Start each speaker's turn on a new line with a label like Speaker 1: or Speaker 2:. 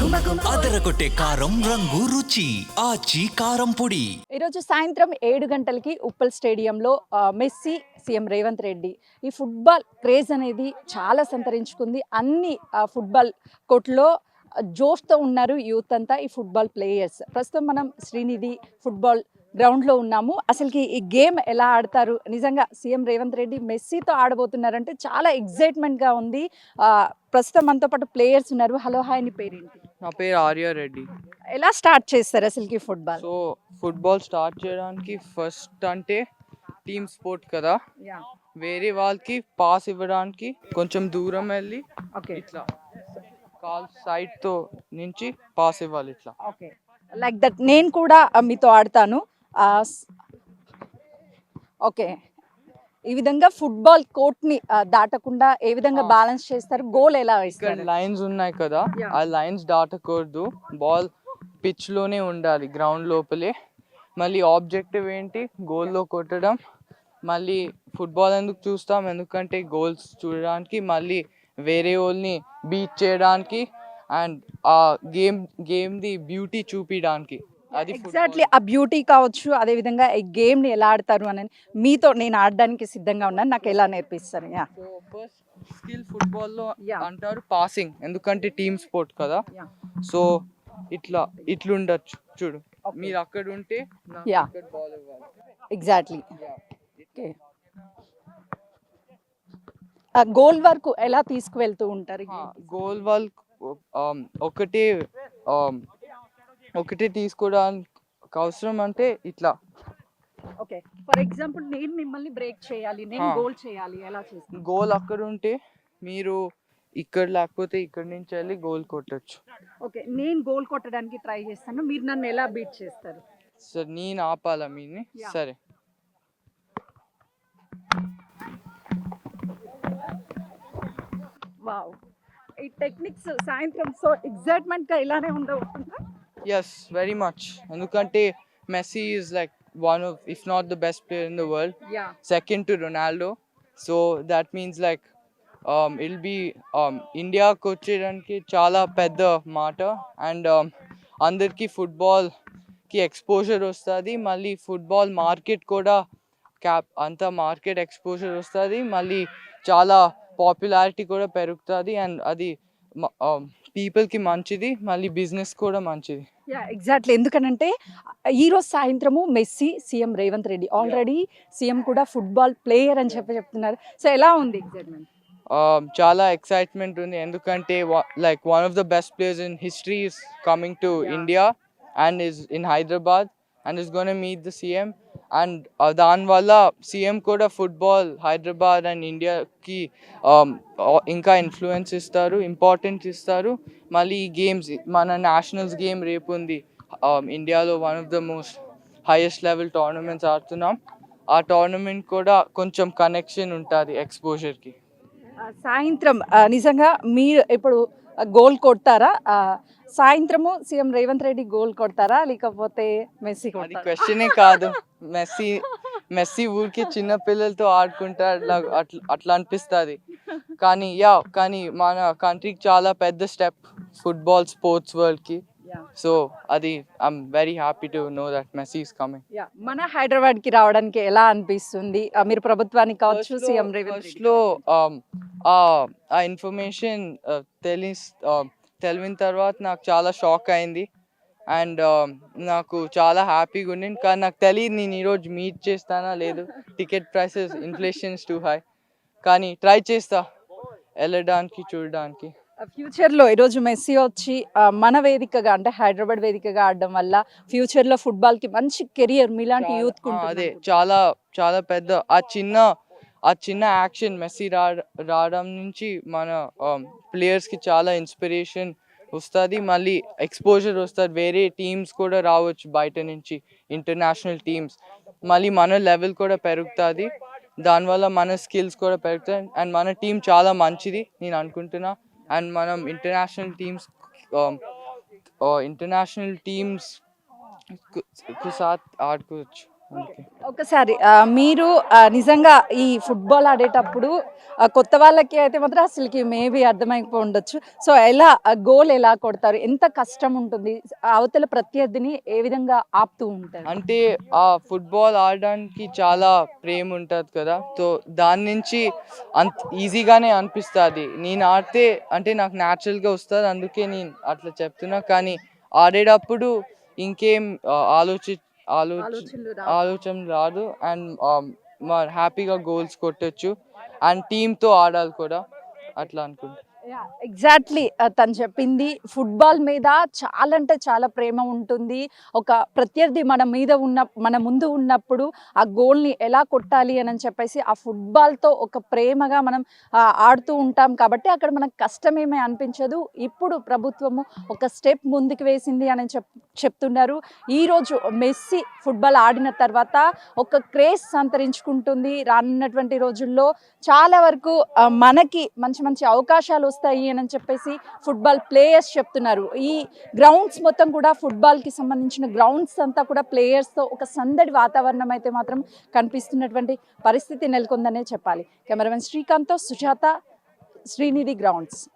Speaker 1: అదరగొట్టే కారం రంగు రుచి ఆచి కారం పొడి.
Speaker 2: ఈరోజు సాయంత్రం 7 గంటలకి ఉప్పల్ స్టేడియంలో మెస్సీ సీఎం రేవంత్ రెడ్డి ఈ ఫుట్బాల్ క్రేజ్ అనేది చాలా సంతరించుకుంది. అన్ని ఫుట్బాల్ కోర్టులో జోష్తో ఉన్నారు యూత్ అంతా, ఈ ఫుట్బాల్ ప్లేయర్స్. ప్రస్తుతం మనం శ్రీనిధి ఫుట్బాల్ గ్రౌండ్లో ఉన్నాము. అసలుకి ఈ గేమ్ ఎలా ఆడతారు, నిజంగా సీఎం రేవంత్ రెడ్డి మెస్సీతో ఆడబోతున్నారంటే చాలా ఎగ్జైట్మెంట్గా ఉంది. ప్రస్తుతం మనతో పాటు ప్లేయర్స్ ఉన్నారు. హలో, హాయ్, నీ పేరేంటి?
Speaker 3: నా పేరు ఆర్య రెడ్డి.
Speaker 2: ఎలా స్టార్ట్ చేస్తారు అసలుకి ఫుట్బాల్?
Speaker 3: సో ఫుట్బాల్ స్టార్ట్ చేయడానికి ఫస్ట్ అంటే టీమ్ స్పోర్ట్ కదా, వేరే వాళ్ళకి పాస్ ఇవ్వడానికి కొంచెం దూరం వెళ్ళి
Speaker 2: ఓకే,
Speaker 3: ఇట్లా కాల్ సైడ్ తో నుంచి పాస్ ఇవ్వాలి ఇట్లా.
Speaker 2: Okay, like that. నేను కూడా మీతో ఆడతాను. ఓకే, ఈ విధంగా ఫుట్బాల్ కోర్ట్ని దాటకుండా ఏ విధంగా బ్యాలెన్స్ చేస్తారు? గోల్ ఎలా
Speaker 3: ఇక్కడ
Speaker 2: వేస్తారు?
Speaker 3: లైన్స్ ఉన్నాయి కదా, ఆ లైన్స్ దాటకూడదు. బాల్ పిచ్ లోనే ఉండాలి, గ్రౌండ్ లోపలే. మళ్ళీ ఆబ్జెక్టివ్ ఏంటి, గోల్లో కొట్టడం. మళ్ళీ ఫుట్బాల్ ఎందుకు చూస్తాం, ఎందుకంటే గోల్స్ చూడడానికి, మళ్ళీ వేరే వాళ్ళని బీట్ చేయడానికి, అండ్ ఆ గేమ్ది బ్యూటీ చూపించడానికి. అది
Speaker 2: ఎగ్జాక్ట్లీ, ఆ బ్యూటీ కావచ్చు, అదేవిధంగా ఈ గేమ్ని ఎలా ఆడతారు అని మీతో నేను ఆడడానికి సిద్ధంగా ఉన్నాను. నాకు ఎలా నేర్పిస్తారు?
Speaker 3: సో ఫస్ట్ స్కిల్ ఫుట్బాల్లో అంటారు పాసింగ్, ఎందుకంటే టీమ్ స్పోర్ట్ కదా. సో ఇట్లుండొచ్చు చూడు, మీరు అక్కడ ఉంటే బాల్ ఇవ్వాలి.
Speaker 2: ఎగ్జాక్ట్లీ. ఓకే, గోల్ వరకు ఎలా తీసుకువెళ్తూ ఉంటారు?
Speaker 3: గోల్ వరకు ఒకటే తీసుకోవడానికి అవసరం అంటే ఇట్లా.
Speaker 2: ఓకే, ఫర్ ఎగ్జాంపుల్ నేను మిమ్మల్ని బ్రేక్ చేయాలి, నేను గోల్ చేయాలి, ఎలా చేస్తాను?
Speaker 3: గోల్ అక్కడ ఉంటే మీరు ఇక్కడ, లేకపోతే ఇక్కడ నుంచి వెళ్ళి గోల్ కొట్టచ్చు.
Speaker 2: ఓకే, నేను గోల్ కొట్టడానికి ట్రై చేస్తాను, మీరు నన్ను ఎలా బీట్ చేస్తారు?
Speaker 3: సరే, నేను ఆపాలా మీని? సరే.
Speaker 2: వావ్, ఈ టెక్నిక్స్ సాయంత్రం సో ఎగ్జైట్మెంట్గా ఇలానే ఉండవుతుందా?
Speaker 3: Yes, very much. ఎందుకంటే messy is like one of, if not the best player in the world, second to Ronaldo. So that means like it'll be ఇండియాకి వచ్చేయడానికి చాలా పెద్ద మాట. అండ్ అందరికీ ఫుట్బాల్కి ఎక్స్పోజర్ వస్తుంది. మళ్ళీ ఫుట్బాల్ మార్కెట్ కూడా అంత మార్కెట్ ఎక్స్పోజర్ వస్తుంది. మళ్ళీ చాలా పాపులారిటీ కూడా పెరుగుతుంది. అండ్ అది పీపుల్కి మంచిది, మళ్ళీ బిజినెస్ కూడా మంచిది.
Speaker 2: ఎగ్జాక్ట్లీ, ఎందుకనంటే ఈరోజు సాయంత్రము Messi CM Revanth Reddy, already CM కూడా ఫుట్బాల్ ప్లేయర్ అని చెప్తున్నారు. సో ఎలా ఉంది ఎగ్జైట్మెంట్?
Speaker 3: చాలా ఎక్సైట్మెంట్ ఉంది, ఎందుకంటే like one of the best players in history is coming to India and is in Hyderabad and is gonna meet the CM. And దానివల్ల CM కూడా ఫుట్బాల్ హైదరాబాద్ అండ్ ఇండియాకి ఇంకా ఇన్ఫ్లుయెన్స్ ఇస్తారు, ఇంపార్టెన్స్ ఇస్తారు. మళ్ళీ ఈ గేమ్స్, మన నేషనల్స్ గేమ్ రేపు ఉంది ఇండియాలో, one of the most highest level tournaments ఆడుతున్నాం. ఆ టోర్నమెంట్ కూడా కొంచెం కనెక్షన్ ఉంటుంది ఎక్స్పోజర్కి.
Speaker 2: సాయంత్రం నిజంగా మీరు ఇప్పుడు గోల్ కొడతారా? సాయంత్రము సీఎం రేవంత్ రెడ్డి గోల్ కొడతారా, లేకపోతే మెస్సీ?
Speaker 3: అది క్వశ్చనే కాదు. మెస్సీ ఊరికి చిన్న పిల్లలతో ఆడుకుంటారు, అట్లా అనిపిస్తుంది. కానీ మన కంట్రీకి చాలా పెద్ద స్టెప్ ఫుట్బాల్ స్పోర్ట్స్ వరల్డ్కి. సో అది I'm very happy to know that Messi is coming.
Speaker 2: మన హైదరాబాద్కి రావడానికి ఎలా అనిపిస్తుంది? మీరు ప్రభుత్వానికి కావచ్చు, సీఎం రేవంత్
Speaker 3: రెడ్డిలో ఆ ఇన్ఫర్మేషన్ తెలివిన తర్వాత నాకు చాలా షాక్ అయింది. అండ్ నాకు చాలా హ్యాపీగా ఉండింది. కానీ నాకు తెలియదు నేను ఈరోజు మీట్ చేస్తానా లేదు. Ticket prices, inflation is two high. కానీ ట్రై చేస్తా వెళ్ళడానికి, చూడడానికి.
Speaker 2: ఫ్యూచర్లో ఈరోజు మెస్సీ వచ్చి మన వేదికగా, అంటే హైదరాబాద్ వేదికగా ఆడడం వల్ల ఫ్యూచర్లో ఫుట్బాల్కి మంచి కెరియర్ మీలాంటి యూత్
Speaker 3: అదే చాలా చాలా పెద్ద ఆ చిన్న యాక్షన్ మెస్సీ రావడం నుంచి మన ప్లేయర్స్కి చాలా ఇన్స్పిరేషన్ వస్తుంది. మళ్ళీ ఎక్స్పోజర్ వస్తుంది, వేరే టీమ్స్ కూడా రావచ్చు బయట నుంచి, ఇంటర్నేషనల్ టీమ్స్. మళ్ళీ మన లెవెల్ కూడా పెరుగుతుంది, దానివల్ల మన స్కిల్స్ కూడా పెరుగుతాయి. అండ్ మన టీం చాలా మంచిది నేను అనుకుంటున్నా. అండ్ మనం ఇంటర్నేషనల్ టీమ్స్ సాత్ ఆడుకోవచ్చు. అందుకే
Speaker 2: ఒకసారి మీరు నిజంగా ఈ ఫుట్బాల్ ఆడేటప్పుడు కొత్త వాళ్ళకి అయితే మాత్రం అసలుకి మేబీ అర్థమైపో ఉండొచ్చు. సో, ఎలా గోల్ ఎలా కొడతారు? ఎంత కష్టం ఉంటుంది? అవతల ప్రత్యర్థిని ఏ విధంగా ఆపుతూ ఉంటారు?
Speaker 3: అంటే ఆ ఫుట్బాల్ ఆడడానికి చాలా ప్రేమ ఉంటుంది కదా, సో దాని నుంచి అంత ఈజీగానే అనిపిస్తుంది. నేను ఆడితే అంటే నాకు న్యాచురల్గా వస్తుంది, అందుకే నేను అట్లా చెప్తున్నా. కానీ ఆడేటప్పుడు ఇంకేం ఆలోచి ఆలోచన రాదు. అండ్ హ్యాపీగా గోల్స్ కొట్టొచ్చు. అండ్ టీంతో ఆడాలి కూడా, అట్లా అనుకుంటా.
Speaker 2: ఎగ్జాక్ట్లీ తను చెప్పింది. ఫుట్బాల్ మీద చాలా అంటే చాలా ప్రేమ ఉంటుంది. ఒక ప్రత్యర్థి మన ముందు ఉన్నప్పుడు ఆ గోల్ని ఎలా కొట్టాలి అని చెప్పేసి ఆ ఫుట్బాల్తో ఒక ప్రేమగా మనం ఆడుతూ ఉంటాం కాబట్టి అక్కడ మనకు కష్టమేమీ అనిపించదు. ఇప్పుడు ప్రభుత్వము ఒక స్టెప్ ముందుకు వేసింది అని చెప్తున్నారు. ఈరోజు మెస్సీ ఫుట్బాల్ ఆడిన తర్వాత ఒక క్రేజ్ సంతరించుకుంటుంది. రానున్నటువంటి రోజుల్లో చాలా వరకు మనకి మంచి మంచి అవకాశాలు వస్తాయి అని చెప్పేసి ఫుట్బాల్ ప్లేయర్స్ చెప్తున్నారు. ఈ గ్రౌండ్స్ మొత్తం కూడా ఫుట్బాల్కి సంబంధించిన గ్రౌండ్స్ అంతా కూడా ప్లేయర్స్తో ఒక సందడి వాతావరణం అయితే మాత్రం కనిపిస్తున్నటువంటి పరిస్థితి నెలకొందనే చెప్పాలి. కెమెరామెన్ శ్రీకాంత్తో సుజాత, శ్రీనిధి గ్రౌండ్స్.